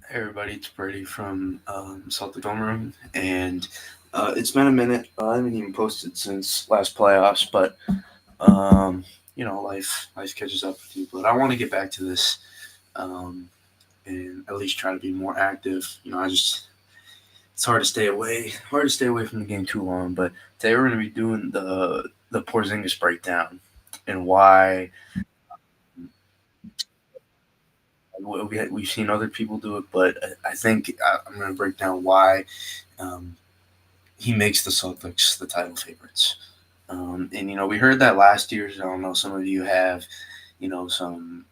Hey everybody, it's Brady from Celtic Dome Room, and it's been a minute. I haven't even posted since last playoffs, but um, life catches up with you. But I want to get back to this um, and at least try to be more active. It's hard to stay away from the game too long. But today we're going to be doing the Porzingis breakdown and why we've seen other people do it, but I think I'm going to break down why. Um, he makes the Celtics the title favorites. And we heard that last year. So I don't know. Some of you have, some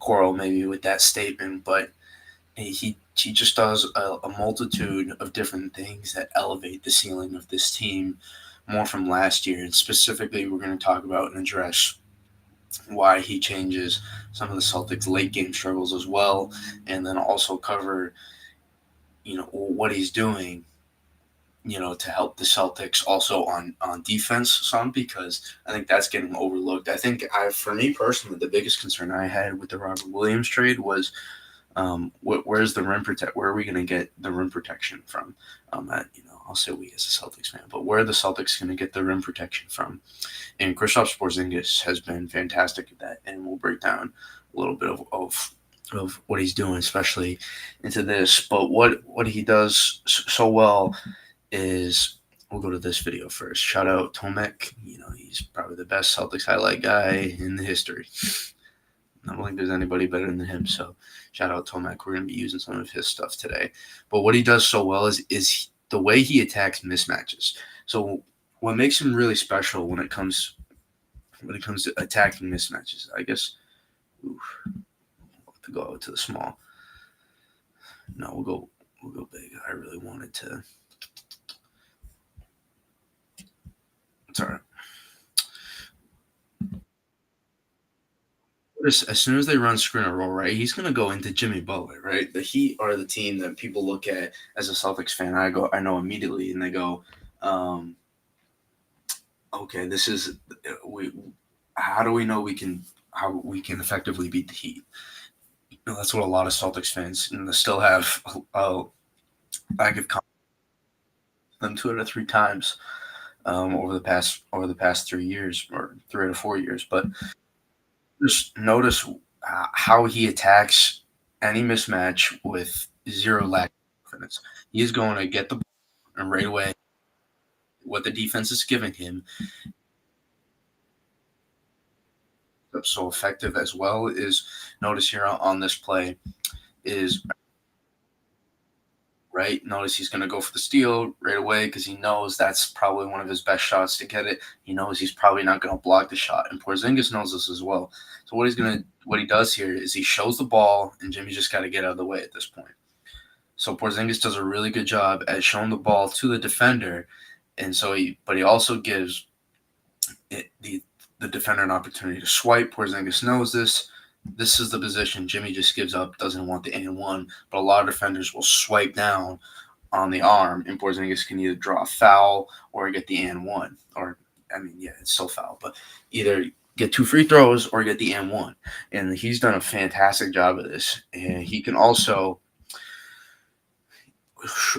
quarrel maybe with that statement, but he just does a multitude of different things that elevate the ceiling of this team more from last year. And specifically, we're going to talk about and address why he changes some of the Celtics' late game struggles as well, and then also cover what he's doing to help the Celtics also on defense some because I think that's getting overlooked. I think for me personally, the biggest concern I had with the Robert Williams trade was where's the rim protect? Where are we going to get the rim protection from? I'll say we as a Celtics fan, but where are the Celtics going to get the rim protection from? And Kristaps Porzingis has been fantastic at that, and we'll break down a little bit of what he's doing, especially into this. But what he does so well is we'll go to this video first. Shout out Tomek. He's probably the best Celtics highlight guy in the history. I don't think there's anybody better than him. So shout out Tomek. We're gonna be using some of his stuff today. But what he does so well is the way he attacks mismatches. So what makes him really special when it comes to attacking mismatches, I guess. Oof, we'll have to go out to the small. No, we'll go big. I really wanted to. It's all right. As soon as they run screen and roll, right, he's gonna go into Jimmy Butler, right? The Heat are the team that people look at as a Celtics fan. I know immediately, and they go, um, okay, this is we. How do we know how we can effectively beat the Heat? That's what a lot of Celtics fans still have a lack of confidence in them 2 out of 3 times over the past 3 years or 3 to 4 years, but just notice how he attacks any mismatch with zero lack of confidence. He's going to get the ball and right away what the defense is giving him so effective as well is notice here on this play is right. Notice he's going to go for the steal right away because he knows that's probably one of his best shots to get it. He knows he's probably not going to block the shot, and Porzingis knows this as well. So what he does here is he shows the ball, and Jimmy just got to get out of the way at this point. So Porzingis does a really good job at showing the ball to the defender, and but he also gives the defender an opportunity to swipe. Porzingis knows this. This is the position Jimmy just gives up, doesn't want the and one, but a lot of defenders will swipe down on the arm, and Porzingis can either draw a foul or get the and one. Or, I mean, yeah, it's still foul, but either get 2 free throws or get the and one. And he's done a fantastic job of this. And he can also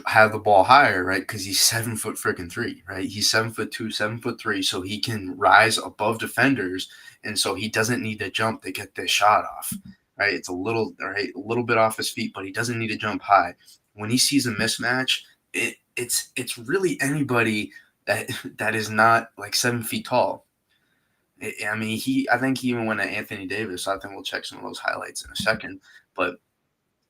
have the ball higher, right? Because he's 7 foot freaking three, right? He's 7'2", 7'3", so he can rise above defenders, and so he doesn't need to jump to get this shot off, right? It's a little bit off his feet, but he doesn't need to jump high. When he sees a mismatch, it's really anybody that that is not like 7 feet tall. I mean, I think he even went at Anthony Davis. So I think we'll check some of those highlights in a second, but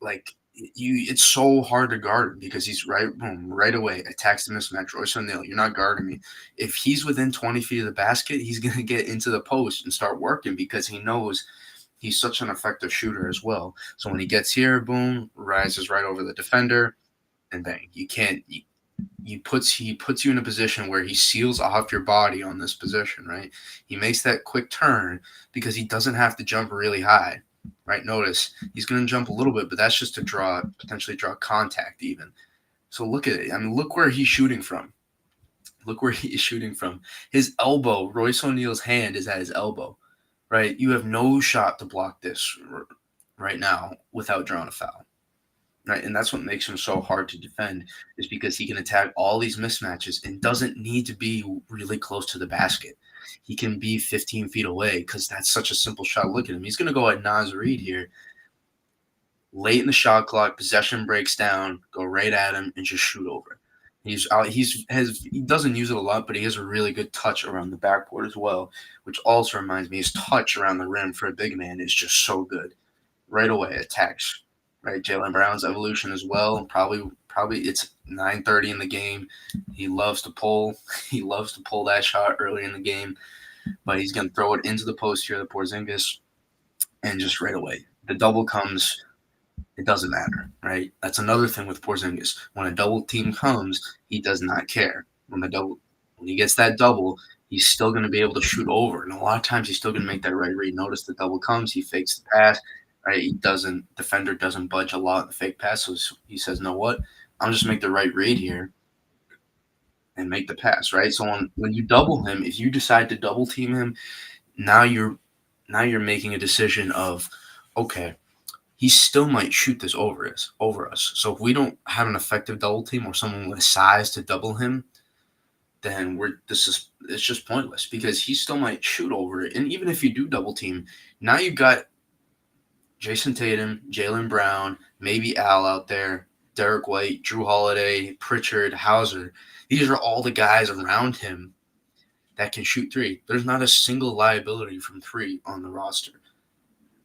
like it's so hard to guard because he's right, boom, right away attacks the mismatch. Royce O'Neal, you're not guarding me. If he's within 20 feet of the basket, he's gonna get into the post and start working because he knows he's such an effective shooter as well. So when he gets here, boom, rises right over the defender, and bang, you can't. He puts you in a position where he seals off your body on this position, right? He makes that quick turn because he doesn't have to jump really high, right? Notice he's going to jump a little bit, but that's just to potentially draw contact even. So look at it. I mean, look where he's shooting from. Look where he is shooting from. His elbow, Royce O'Neal's hand is at his elbow, right? You have no shot to block this, right now without drawing a foul. Right, and that's what makes him so hard to defend is because he can attack all these mismatches and doesn't need to be really close to the basket. He can be 15 feet away because that's such a simple shot. Look at him. He's going to go at Nas Reed here late in the shot clock, possession breaks down, go right at him and just shoot over. He doesn't use it a lot, but he has a really good touch around the backboard as well, which also reminds me his touch around the rim for a big man is just so good. Right away, attacks. Right, Jaylen Brown's evolution as well. Probably it's 9:30 in the game. He loves to pull. He loves to pull that shot early in the game, but he's gonna throw it into the post here, the Porzingis, and just right away the double comes, it doesn't matter, right? That's another thing with Porzingis. When a double team comes, he does not care. When he gets that double, he's still going to be able to shoot over, and a lot of times he's still going to make that right read. Notice the double comes, he fakes the pass, right? He doesn't defender doesn't budge a lot in the fake pass, so he says, "No, what? I'm just make the right read here and make the pass." Right. So when you double him, if you decide to double team him, now you're making a decision of, okay, he still might shoot this over us. So if we don't have an effective double team or someone with size to double him, then it's just pointless because he still might shoot over it. And even if you do double team, now you've got Jason Tatum, Jaylen Brown, maybe Al out there, Derek White, Drew Holiday, Pritchard, Hauser. These are all the guys around him that can shoot three. There's not a single liability from three on the roster.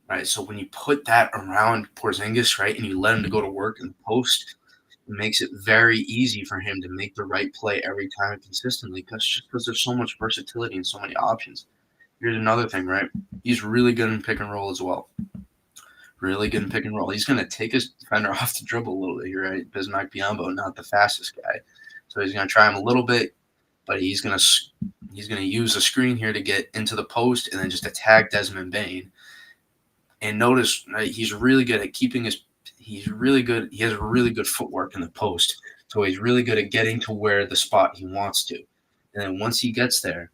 Right. So when you put that around Porzingis, right, and you let him to go to work in the post, it makes it very easy for him to make the right play every time consistently because there's so much versatility and so many options. Here's another thing, right? He's really good in pick and roll as well. Really good in pick and roll. He's going to take his defender off the dribble a little bit here, right? Bismack Biyombo, not the fastest guy. So he's going to try him a little bit, but he's going to use a screen here to get into the post and then just attack Desmond Bane. And notice, right, he's really good at keeping his. He's really good. He has really good footwork in the post, so he's really good at getting to where the spot he wants to. And then once he gets there,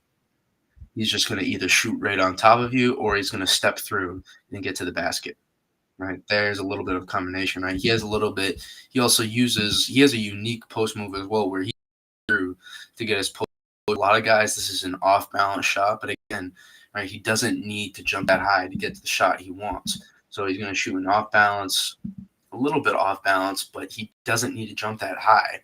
he's just going to either shoot right on top of you or he's going to step through and get to the basket. Right there's a little bit of combination. Right, he has a little bit. He also uses. He has a unique post move as well, where he through to get his post. A lot of guys, this is an off balance shot, but again, right, he doesn't need to jump that high to get to the shot he wants. So he's going to shoot an off balance, a little bit off balance, but he doesn't need to jump that high.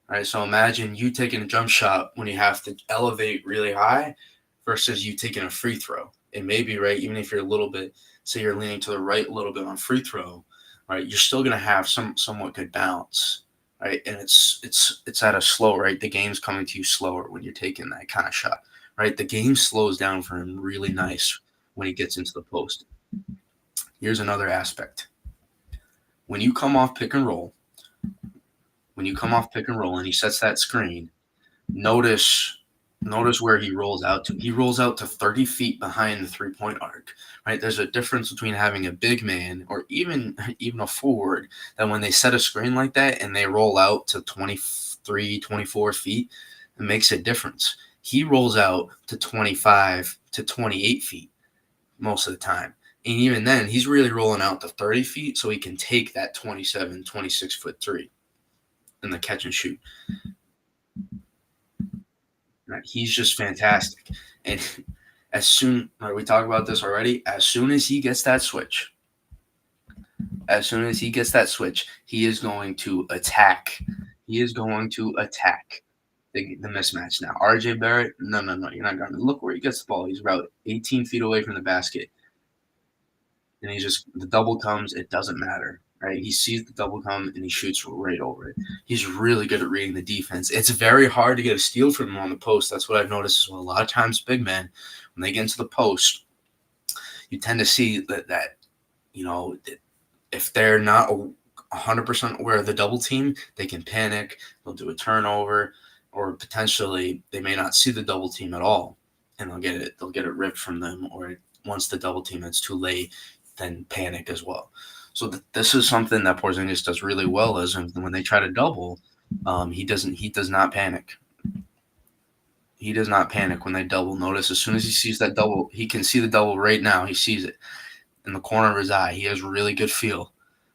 Right. So imagine you taking a jump shot when you have to elevate really high versus you taking a free throw. It may be right, even if you're a little bit, say you're leaning to the right a little bit on free throw, right, you're still going to have somewhat good balance. Right, and it's at a slow, right? The game's coming to you slower when you're taking that kind of shot, right? The game slows down for him really nice when he gets into the post. Here's another aspect. When you come off pick and roll, and he sets that screen, notice where he rolls out to. He rolls out to 30 feet behind the three-point arc, right? There's a difference between having a big man or even a forward that when they set a screen like that and they roll out to 23, 24 feet, it makes a difference. He rolls out to 25 to 28 feet most of the time. And even then, he's really rolling out to 30 feet so he can take that 27, 26-foot three in the catch and shoot. Right? He's just fantastic. And as soon, right, we talked about this already, as soon as he gets that switch, he is going to attack. He is going to attack the mismatch now. RJ Barrett, no, you're not going to. Look where he gets the ball. He's about 18 feet away from the basket. And the double comes, it doesn't matter. Right? He sees the double come and he shoots right over it. He's really good at reading the defense. It's very hard to get a steal from him on the post. That's what I've noticed as well. A lot of times, big men, when they get into the post, you tend to see that if they're not 100% aware of the double team, they can panic. They'll do a turnover, or potentially they may not see the double team at all, and they'll get it ripped from them. Or once the double team, it's too late, then panic as well. So this is something that Porzingis does really well. Is when they try to double, he does not panic. He does not panic when they double. Notice as soon as he sees that double, he can see the double right now. He sees it. in the corner of his eye. He has really good feel,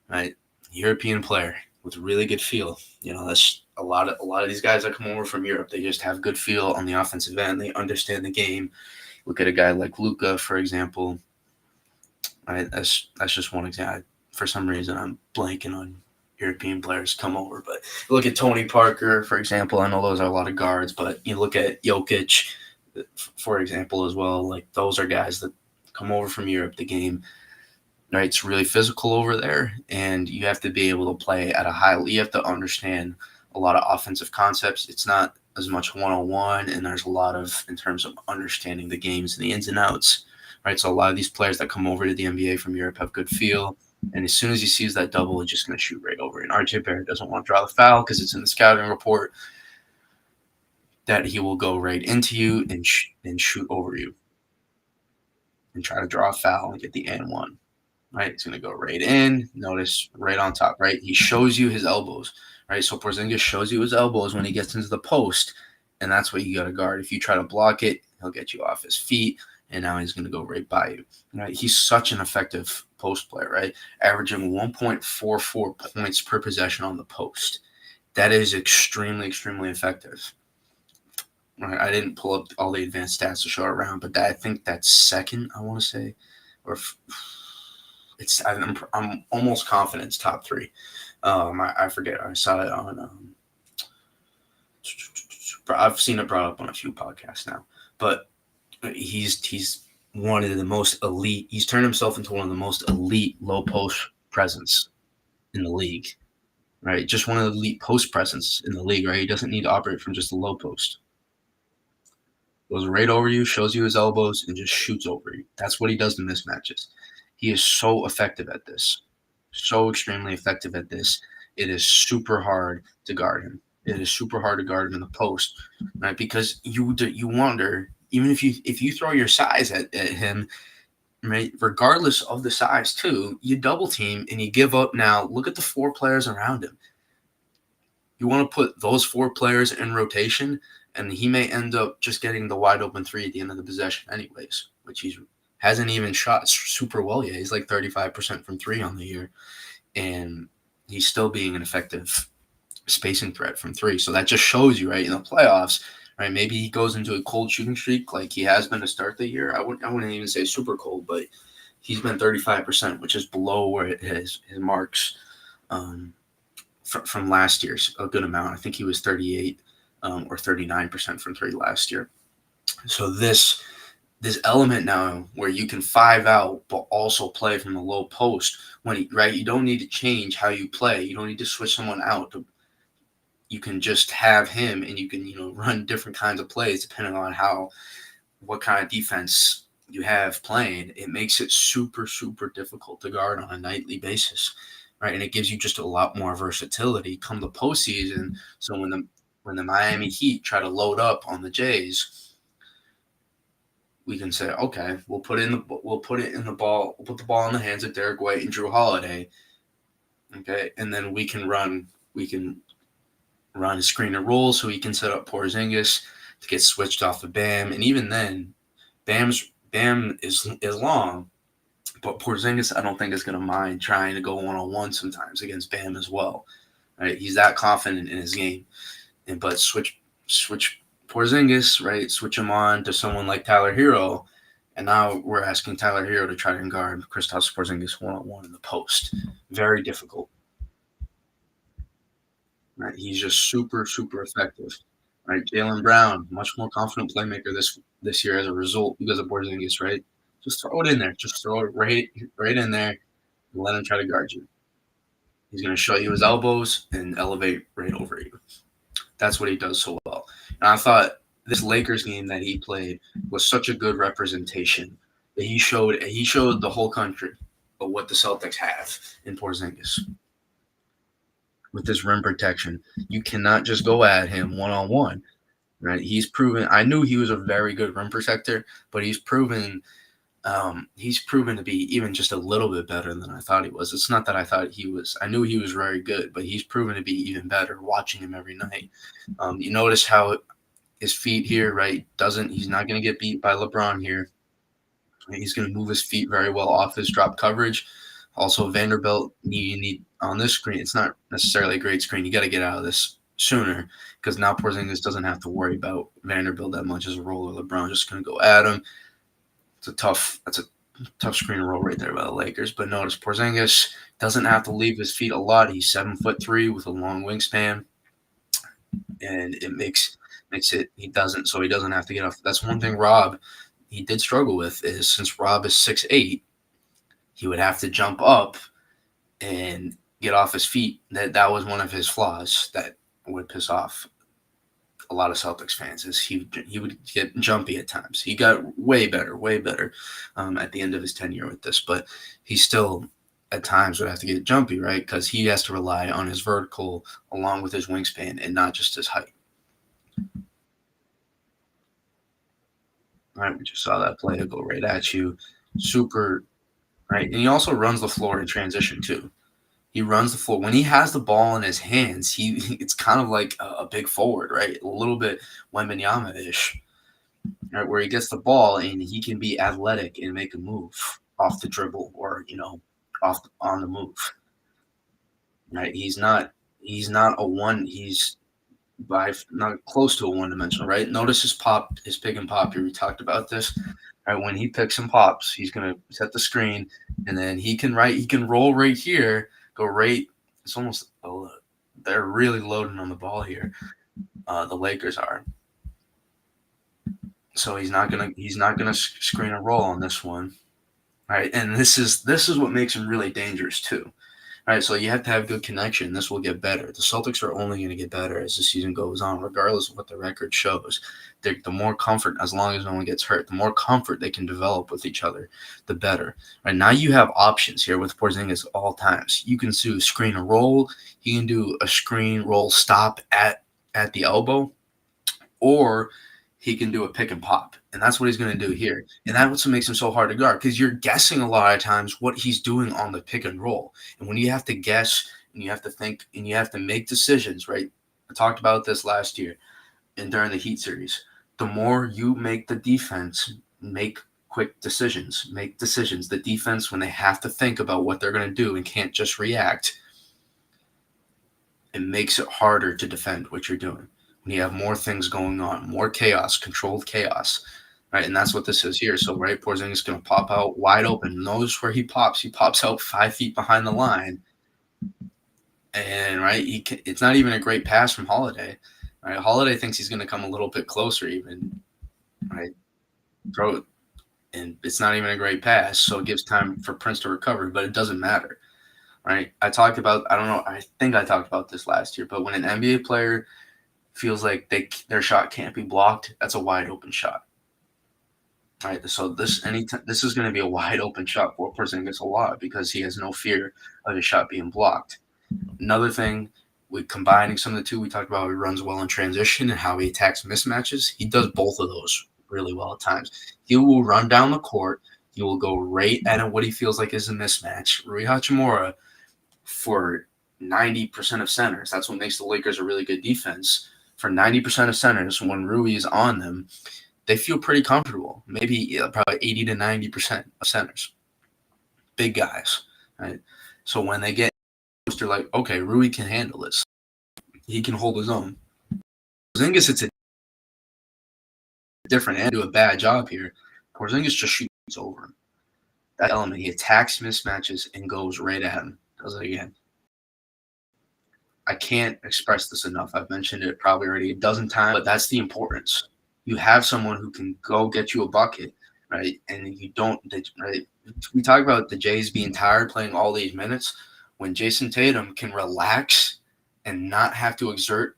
right? European player with really good feel. That's a lot of these guys that come over from Europe. They just have good feel on the offensive end. They understand the game. Look at a guy like Luca, for example. Right? That's just one example. For some reason, I'm blanking on European players come over, but look at Tony Parker, for example. I know those are a lot of guards, but you look at Jokic, for example, as well. Like those are guys that come over from Europe. The game, right? It's really physical over there, and you have to be able to play at a high level. You have to understand a lot of offensive concepts. It's not as much 101, and there's a lot of in terms of understanding the games and the ins and outs, right? So a lot of these players that come over to the NBA from Europe have good feel, and as soon as he sees that double, he's just going to shoot right over it. And RJ Barrett doesn't want to draw the foul because it's in the scouting report that he will go right into you and shoot over you and try to draw a foul and get the and one. Right? He's going to go right in. Notice right on top, right? He shows you his elbows, right? So Porzingis shows you his elbows when he gets into the post, and that's what you got to guard. If you try to block it, he'll get you off his feet, and now he's going to go right by you. Right? He's such an effective post player, right? Averaging 1.44 points per possession on the post. That is extremely, extremely effective. Right? I didn't pull up all the advanced stats to show around, but I think that's second, I want to say, or I'm almost confident it's top three. I forget. I saw it on. I've seen it brought up on a few podcasts now, but he's one of the most elite. He's turned himself into one of the most elite low post presence in the league. Right, just one of the elite post presence in the league. Right, he doesn't need to operate from just a low post. Goes right over you, shows you his elbows, and just shoots over you. That's what he does in mismatches. He is so effective at this, so extremely effective at this. It is super hard to guard him. It is super hard to guard him in the post, right? Because you wonder, even if you throw your size at him, right? Regardless of the size, too, you double team and you give up. Now look at the four players around him. You want to put those four players in rotation, and he may end up just getting the wide open three at the end of the possession, anyways, which he hasn't even shot super well yet. He's like 35% from three on the year, and he's still being an effective spacing threat from three. So that just shows you, right, in the playoffs, right? Maybe he goes into a cold shooting streak like he has been to start the year. I wouldn't even say super cold, but he's been 35%, which is below where his marks. From last year's a good amount. I think he was 38 or 39% from three last year. So this element now where you can 5 out but also play from the low post right, you don't need to change how you play. You don't need to switch someone out. You can just have him, and you can run different kinds of plays depending on what kind of defense you have playing. It makes it super, super difficult to guard on a nightly basis. Right, and it gives you just a lot more versatility come the postseason. So when the Miami Heat try to load up on the Jays, we can say, okay, we'll put it in the ball. We'll put the ball in the hands of Derek White and Drew Holiday. Okay, and then we can run a screen and roll, so we can set up Porzingis to get switched off of Bam, and even then, Bam is long. But Porzingis, I don't think is going to mind trying to go one-on-one sometimes against Bam as well. Right? He's that confident in his game. But switch Porzingis, right? Switch him on to someone like Tyler Hero, and now we're asking Tyler Hero to try to guard Kristaps Porzingis one-on-one in the post. Very difficult. Right? He's just super, super effective. Right? Jaylen Brown, much more confident playmaker this year as a result because of Porzingis, right? Just throw it in there. Just throw it right in there and let him try to guard you. He's going to show you his elbows and elevate right over you. That's what he does so well. And I thought this Lakers game that he played was such a good representation that he showed the whole country of what the Celtics have in Porzingis with this rim protection. You cannot just go at him one-on-one. Right? He's proven. I knew he was a very good rim protector, but he's proven to be even just a little bit better than I thought he was. It's not that I thought he was. I knew he was very good, but he's proven to be even better watching him every night. You notice how his feet here, right? He's not going to get beat by LeBron here. He's going to move his feet very well off his drop coverage. Also, Vanderbilt, you need on this screen. It's not necessarily a great screen. You got to get out of this sooner because now Porzingis doesn't have to worry about Vanderbilt that much as a roller. LeBron just going to go at him. That's a tough screen to roll right there by the Lakers. But notice Porzingis doesn't have to leave his feet a lot. He's 7'3" with a long wingspan, and it makes it he doesn't so he doesn't have to get off. That's one thing Rob he did struggle with is since Rob is 6'8", he would have to jump up and get off his feet. That was one of his flaws that would piss off a lot of Celtics fans is he would get jumpy at times. He got way better at the end of his tenure with this, but he still at times would have to get jumpy, right? Because he has to rely on his vertical along with his wingspan and not just his height. All right, we just saw that play go right at you, super right, and he also runs the floor in transition too. He runs the floor when he has the ball in his hands. It's kind of like a big forward, right? A little bit Wembanyama ish, right? Where he gets the ball and he can be athletic and make a move off the dribble or on the move, right? He's not a one. He's not close to a one dimensional, right? Notice his pick and pop here. We talked about this. Right, when he picks and pops, he's gonna set the screen, and then he can roll right here, go right. It's almost they're really loading on the ball here. The Lakers are, so he's not gonna screen a roll on this one, right? And this is what makes him really dangerous too. All right, so you have to have good connection. This will get better. The Celtics are only going to get better as the season goes on, regardless of what the record shows. The more comfort, as long as no one gets hurt, the more comfort they can develop with each other, the better. Right now, you have options here with Porzingis all times. You can do screen a roll. He can do a screen roll stop at the elbow, or he can do a pick and pop. And that's what he's going to do here. And that's what makes him so hard to guard because you're guessing a lot of times what he's doing on the pick and roll. And when you have to guess and you have to think and you have to make decisions, right? I talked about this last year and during the Heat series. The more you make the defense make quick decisions, make decisions. The defense, when they have to think about what they're going to do and can't just react, it makes it harder to defend what you're doing. When you have more things going on, more chaos, controlled chaos, right? And that's what this is here. So, right, Porzingis is going to pop out wide open. Notice where he pops. He pops out 5 feet behind the line. And, right, it's not even a great pass from Holiday. Right? Holiday thinks he's going to come a little bit closer even, right? Throw it. And it's not even a great pass, so it gives time for Prince to recover, but it doesn't matter, right? I don't know, I think I talked about this last year, but when an NBA player – feels like their shot can't be blocked, that's a wide open shot. All right, so this is going to be a wide open shot for Porzingis a lot because he has no fear of his shot being blocked. Another thing, with combining some of the two, we talked about how he runs well in transition and how he attacks mismatches. He does both of those really well at times. He will run down the court. He will go right at what he feels like is a mismatch. Rui Hachimura, for 90% of centers, that's what makes the Lakers a really good defense. For 90% of centers, when Rui is on them, they feel pretty comfortable. Maybe probably 80 to 90% of centers. Big guys, right? So when they get close, they're like, okay, Rui can handle this. He can hold his own. Porzingis, it's a different and do a bad job here. Porzingis just shoots over him. That element, he attacks mismatches and goes right at him. Does it again. I can't express this enough. I've mentioned it probably already a dozen times, but that's the importance. You have someone who can go get you a bucket, right? And you don't, right? We talk about the Jays being tired playing all these minutes. When Jason Tatum can relax and not have to exert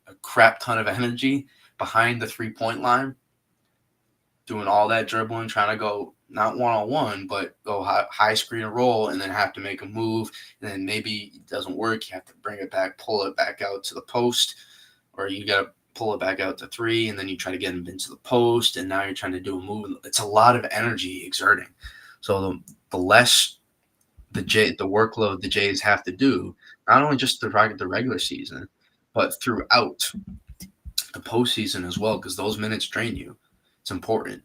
a crap ton of energy behind the 3-point line, doing all that dribbling, trying to go not one-on-one, but go high screen and roll and then have to make a move. And then maybe it doesn't work. You have to bring it back, pull it back out to the post, or you got to pull it back out to 3, and then you try to get him into the post, and now you're trying to do a move. It's a lot of energy exerting. So the less the workload the Jays have to do, not only just the regular season, but throughout the postseason as well, because those minutes drain you. It's important.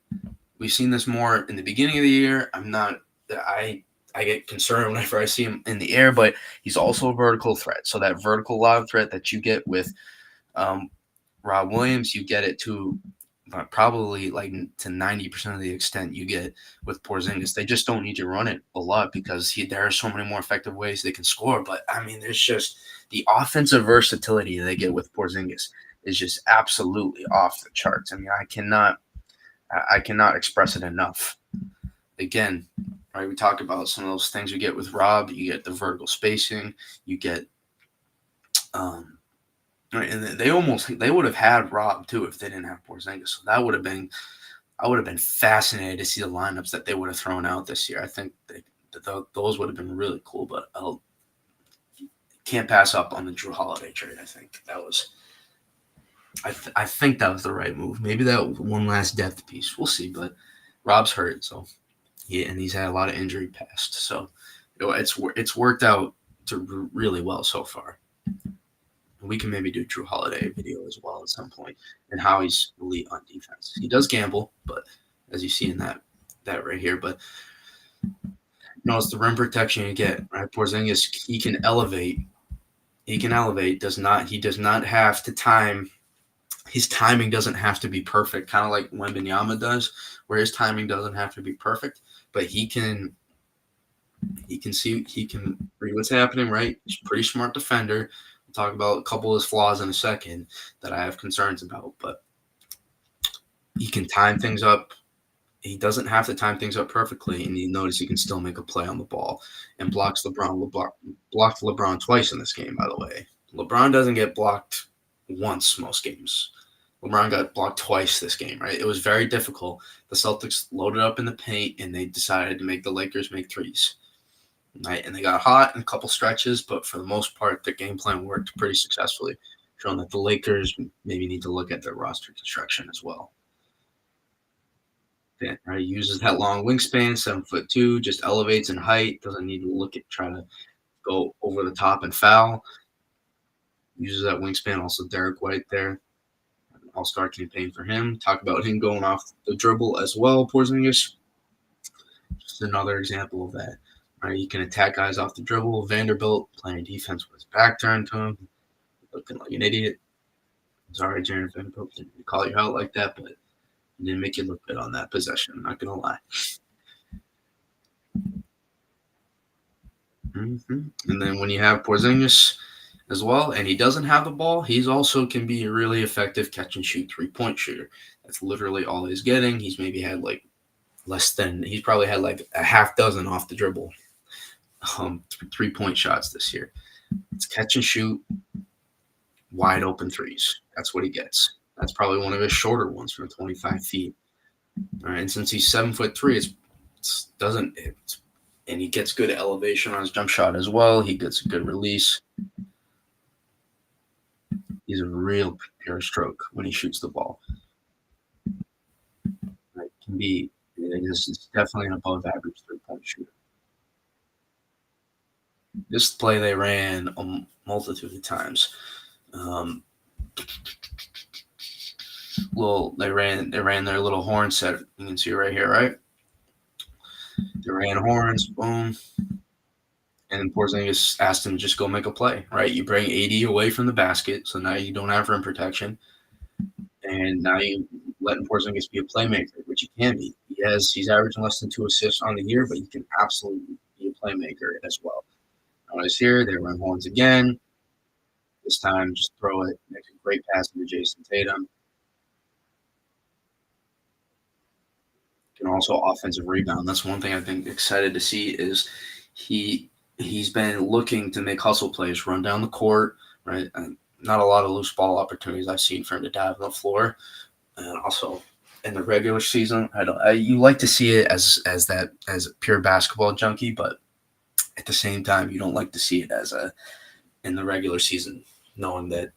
we've seen this more in the beginning of the year. I'm not. I get concerned whenever I see him in the air, but he's also a vertical threat. So that vertical lob threat that you get with um, Rob Williams, you get it to probably like to 90% of the extent you get with Porzingis. They just don't need to run it a lot because there are so many more effective ways they can score. But I mean, there's just the offensive versatility they get with Porzingis is just absolutely off the charts. I mean, I cannot express it enough. Again, right? We talk about some of those things you get with Rob. You get the vertical spacing. You get right, and they would have had Rob too if they didn't have Porzingis. So that would have been I would have been fascinated to see the lineups that they would have thrown out this year. I think those would have been really cool. But I can't pass up on the Drew Holiday trade. I think that was I think that was the right move. Maybe that was one last depth piece. We'll see. But Rob's hurt, so yeah, and he's had a lot of injury past. So it's worked out to really well so far. We can maybe do Drew Holiday video as well at some point and how he's elite on defense. He does gamble, but as you see in that right here, but it's the rim protection you get. Right, Porzingis, he can elevate. He can elevate. He does not have to time. His timing doesn't have to be perfect, kind of like Wembanyama does, where his timing doesn't have to be perfect, but he can read what's happening, right? He's a pretty smart defender. We'll talk about a couple of his flaws in a second that I have concerns about, but he can time things up. He doesn't have to time things up perfectly, and you notice he can still make a play on the ball and blocks LeBron. Blocked LeBron twice in this game, by the way. LeBron doesn't get blocked once most games. LeBron got blocked twice this game, right? It was very difficult. The Celtics loaded up in the paint, and they decided to make the Lakers make threes. Right? And they got hot in a couple stretches, but for the most part, the game plan worked pretty successfully, showing that the Lakers maybe need to look at their roster construction as well. Yeah, right? He uses that long wingspan, 7'2", just elevates in height, doesn't need to try to go over the top and foul. Uses that wingspan. Also, Derek White there, all-star campaign for him. Talk about him going off the dribble as well, Porzingis. Just another example of that. Right, you can attack guys off the dribble. Vanderbilt playing defense with his back turned to him, looking like an idiot. Sorry, Jared Vanderbilt, didn't call you out like that, but it didn't make you look good on that possession. I'm not gonna lie. And then when you have Porzingis as well, and he doesn't have the ball, he's also can be a really effective catch and shoot 3-point shooter. That's literally all he's getting. He's maybe had like he's probably had like a half dozen off the dribble 3-point shots this year. It's catch and shoot, wide open threes. That's what he gets. That's probably one of his shorter ones from 25 feet. All right, and since he's 7'3", and he gets good elevation on his jump shot as well. He gets a good release. He's a real pure stroke when he shoots the ball. It can be. It's definitely an above average 3-point shooter. This play they ran a multitude of times. They ran their little horn set. You can see right here, right? They ran horns, boom. And Porzingis asked him to just go make a play, right? You bring AD away from the basket, so now you don't have rim protection. And now you letting Porzingis be a playmaker, which he can be. He's averaging less than 2 assists on the year, but he can absolutely be a playmaker as well. I was here, they run horns again. This time, just throw it, make a great pass to Jason Tatum. And also offensive rebound. That's one thing I've been excited to see is he's been looking to make hustle plays, run down the court, right? And not a lot of loose ball opportunities I've seen for him to dive on the floor. And also in the regular season, you like to see it as a pure basketball junkie, but at the same time, you don't like to see it in the regular season, knowing that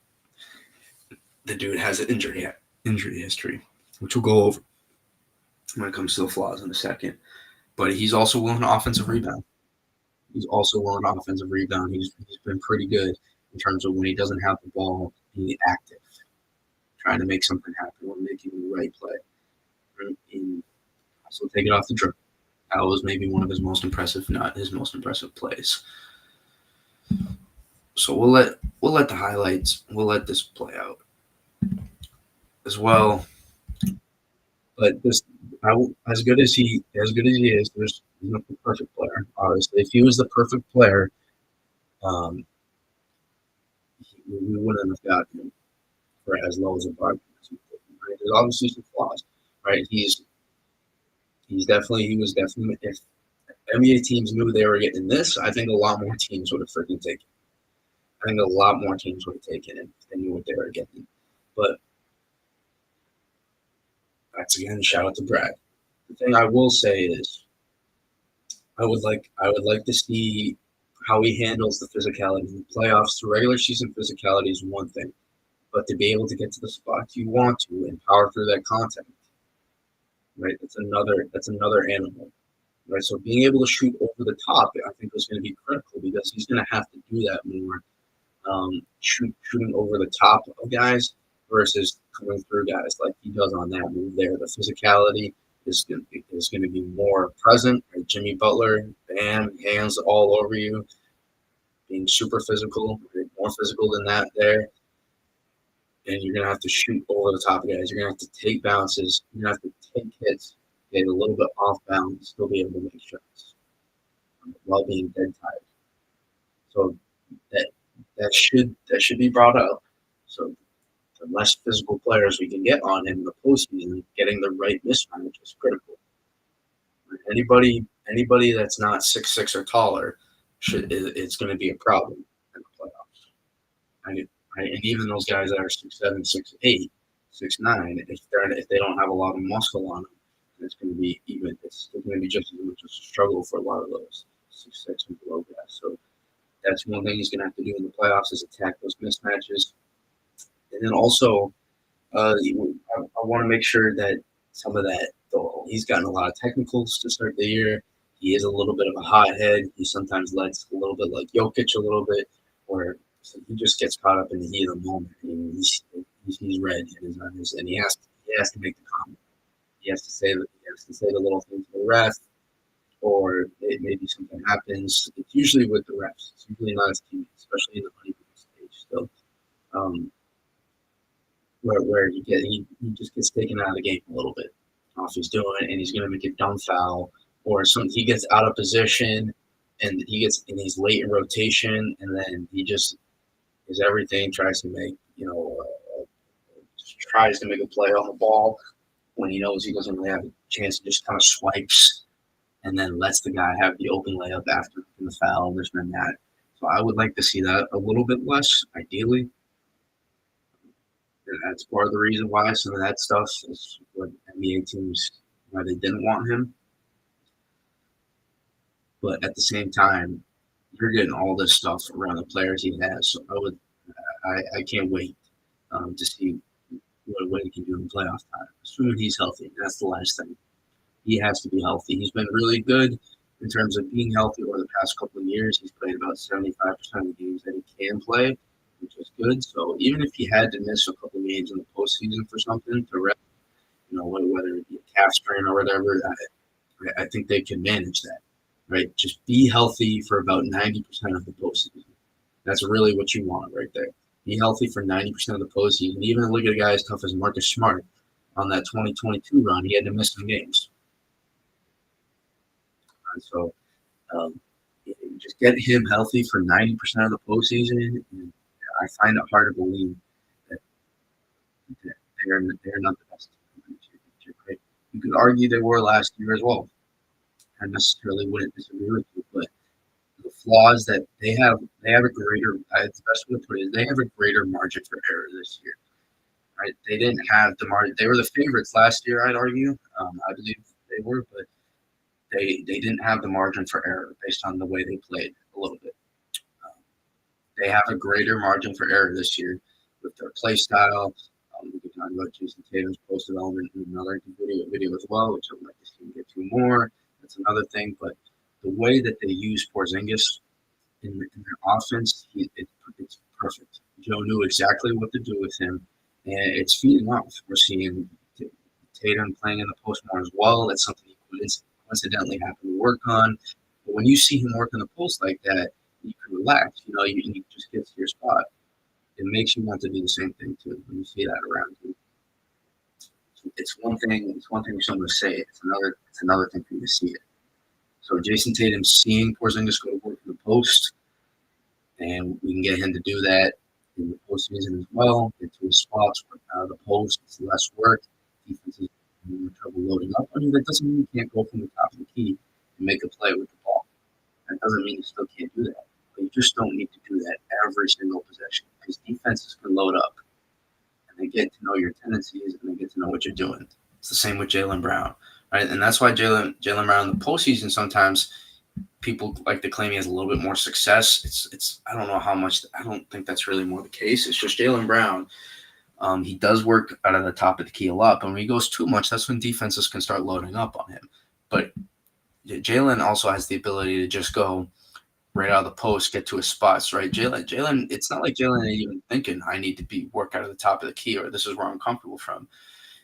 the dude has an injury history, which we'll go over when it comes to the flaws in a second. But he's also willing to offensive rebound. He's been pretty good in terms of when he doesn't have the ball, being active, trying to make something happen or making the right play. also take it off the dribble. That was maybe one of his most impressive, if not his most impressive plays. So we'll let the highlights, we'll let this play out as well. But this, as good as he is, there's no perfect player. Obviously, if he was the perfect player, we wouldn't have gotten him for as low as a bar. Right? There's obviously some flaws, right? He was definitely. If NBA teams knew they were getting this, I think a lot more teams would have freaking taken it. I think a lot more teams would have taken it if they knew what they were getting. But that's, again, shout out to Brad. The thing I will say is I would like to see how he handles the physicality in the playoffs. The regular season physicality is one thing, but to be able to get to the spots you want to and power through that contact, right? That's another animal. Right. So being able to shoot over the top, I think, is going to be critical because he's going to have to do that more. Shooting over the top of guys versus coming through guys like he does on that move there. The physicality is going to be more present. Right? Jimmy Butler, bam, hands all over you, being super physical, more physical than that there. And you're going to have to shoot over the top of guys. You're going to have to take bounces. You're going to have to take hits, get a little bit off balance, still be able to make shots while being dead tired. So that should be brought up. So the less physical players we can get on him in the postseason, getting the right mismatch is critical. Anybody that's not 6'6" or taller it's going to be a problem in the playoffs. And even those guys that are 6'7", 6'8", 6'9", if they don't have a lot of muscle on them, it's going to be just as much a struggle for a lot of those 6'6" and below guys. So that's one thing he's going to have to do in the playoffs is attack those mismatches. And then also, I want to make sure that some of that, though, he's gotten a lot of technicals to start the year. He is a little bit of a hothead. He sometimes lets a little bit like Jokic a little bit, where he just gets caught up in the heat of the moment. And he's red in his eyes, and he has to make the comment. He has to say the little thing to the ref, or maybe something happens. It's usually with the refs. It's usually not his team, especially in the honeymoon stage. Still, where he just gets taken out of the game a little bit off he's doing, and he's going to make a dumb foul, or he gets out of position, and he's late in rotation, and then he just is everything, tries to make tries to make a play on the ball when he knows he doesn't really have a chance, to just kind of swipes and then lets the guy have the open layup after the foul, this and that. So I would like to see that a little bit less, ideally. And that's part of the reason why some of that stuff is what NBA teams, why they didn't want him. But at the same time, you're getting all this stuff around the players he has. So I can't wait to see what he can do in playoff time, assuming he's healthy. That's the last thing. He has to be healthy. He's been really good in terms of being healthy over the past couple of years. He's played about 75% of the games that he can play, which is good. So even if he had to miss a couple of games in the postseason for something to rest, whether it be a calf strain or whatever, I think they can manage that, right? Just be healthy for about 90% of the postseason. That's really what you want right there. Be healthy for 90% of the postseason. Even look at a guy as tough as Marcus Smart on that 2022 run. He had to miss some games. So just get him healthy for 90% of the postseason. And I find it hard to believe that they're not the best. Right? You could argue they were last year as well. I necessarily wouldn't disagree with you, but the flaws that they have a greater. The best way to put it is they have a greater margin for error this year. Right? They didn't have the margin. They were the favorites last year, I'd argue. I believe they were, but they didn't have the margin for error based on the way they played a little bit. They have a greater margin for error this year with their play style. We can talk about Jason Tatum's post development in another video as well, which I would like to see him get to more. That's another thing. But the way that they use Porzingis in their offense, it's perfect. Joe knew exactly what to do with him, and it's feeding off. We're seeing Tatum playing in the post more as well. That's something he coincidentally happened to work on. But when you see him work in the post like that, you can relax. You just get to your spot. It makes you want to do the same thing too when you see that around you. It's one thing. It's one thing for someone to say it. It's another thing for you to see it. So Jason Tatum seeing Porzingis go to work in the post, and we can get him to do that in the postseason as well. Get to his spots, work out of the post. It's less work. Defenses have more trouble loading up. I mean, that doesn't mean you can't go from the top of the key and make a play with the ball. That doesn't mean you still can't do that. But you just don't need to do that every single possession because defenses can load up and they get to know your tendencies and they get to know what you're doing. It's the same with Jaylen Brown, right? And that's why Jaylen Brown in the postseason sometimes people like to claim he has a little bit more success. It's I don't know how much. I don't think that's really more the case. It's just Jaylen Brown. He does work out of the top of the key a lot, but when he goes too much, that's when defenses can start loading up on him. But Jaylen also has the ability to just go right out of the post, get to his spots, right? Jaylen, it's not like Jaylen ain't even thinking I need to be work out of the top of the key or this is where I'm comfortable from.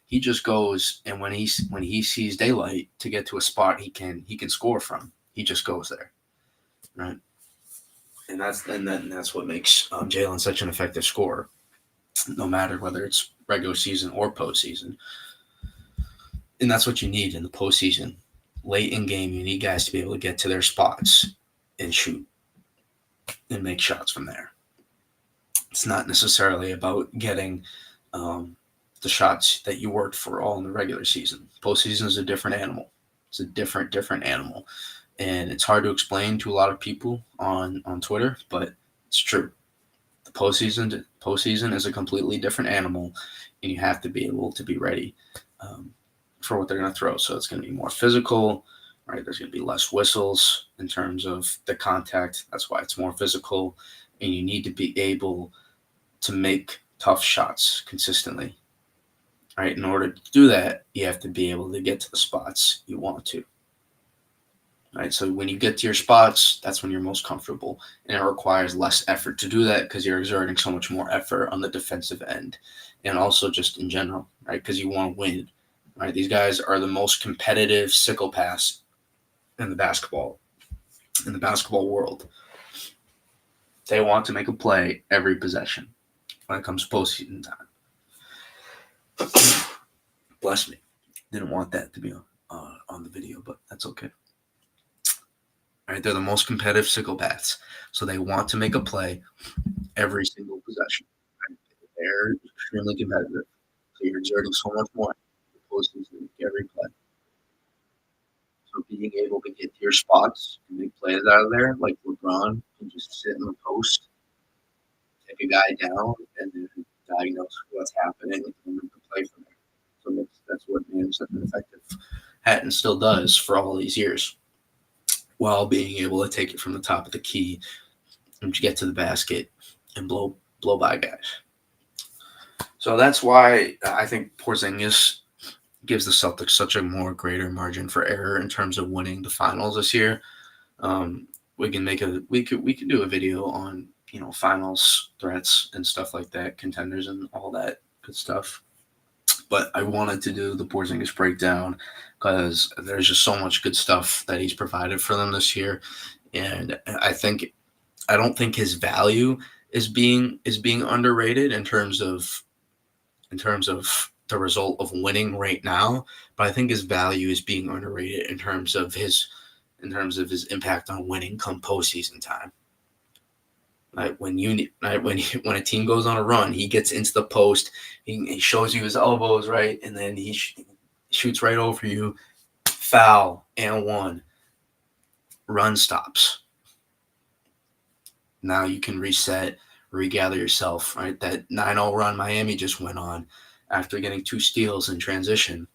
He just goes, and when he sees daylight to get to a spot he can score from, he just goes there, right? And that's what makes Jaylen such an effective scorer, no matter whether it's regular season or postseason. And that's what you need in the postseason. Late in game, you need guys to be able to get to their spots and shoot and make shots from there. It's not necessarily about getting the shots that you worked for all in the regular season. Postseason is a different animal. It's a different animal. And it's hard to explain to a lot of people on Twitter, but it's true. The postseason is a completely different animal, and you have to be able to be ready for what they're going to throw. So it's going to be more physical, right? There's going to be less whistles in terms of the contact. That's why it's more physical, and you need to be able to make tough shots consistently. Right? In order to do that, you have to be able to get to the spots you want to. Right? So when you get to your spots, that's when you're most comfortable, and it requires less effort to do that because you're exerting so much more effort on the defensive end, and also just in general, right? Because you want to win. Right? These guys are the most competitive sickle pass in the basketball world. They want to make a play every possession when it comes to postseason time. Bless me. Didn't want that to be on the video, but that's okay. All right, they're the most competitive psychopaths, so they want to make a play every single possession. Right? They're extremely competitive, so you're exerting so much more opposed to every play. So being able to get to your spots and make plays out of there, like LeBron, can just sit in the post, take a guy down, and then diagnose what's happening and make the play from there. So that's what made him effective at and still does for all these years, while being able to take it from the top of the key and get to the basket and blow by guys. So that's why I think Porzingis gives the Celtics such a more greater margin for error in terms of winning the finals this year. We can do a video on finals threats and stuff like that, contenders and all that good stuff. But I wanted to do the Porzingis breakdown because there's just so much good stuff that he's provided for them this year, and I don't think his value is being underrated in terms of the result of winning right now, but I think his value is being underrated in terms of his impact on winning come postseason time. Like when a team goes on a run, he gets into the post, he shows you his elbows, right, and then he shoots right over you, foul and one, run stops. Now you can reset, regather yourself, right? That 9-0 run Miami just went on after getting 2 steals in transition.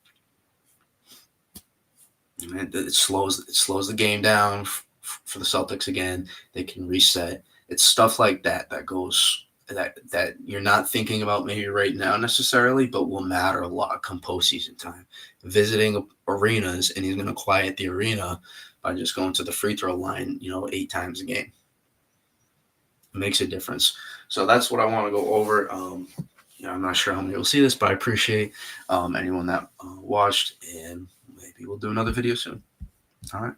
It slows the game down for the Celtics again. They can reset. It's stuff like that that you're not thinking about maybe right now necessarily, but will matter a lot come postseason time. Visiting arenas, and he's going to quiet the arena by just going to the free throw line, 8 times a game. It makes a difference. So that's what I want to go over. I'm not sure how many will see this, but I appreciate anyone that watched, and maybe we'll do another video soon. All right.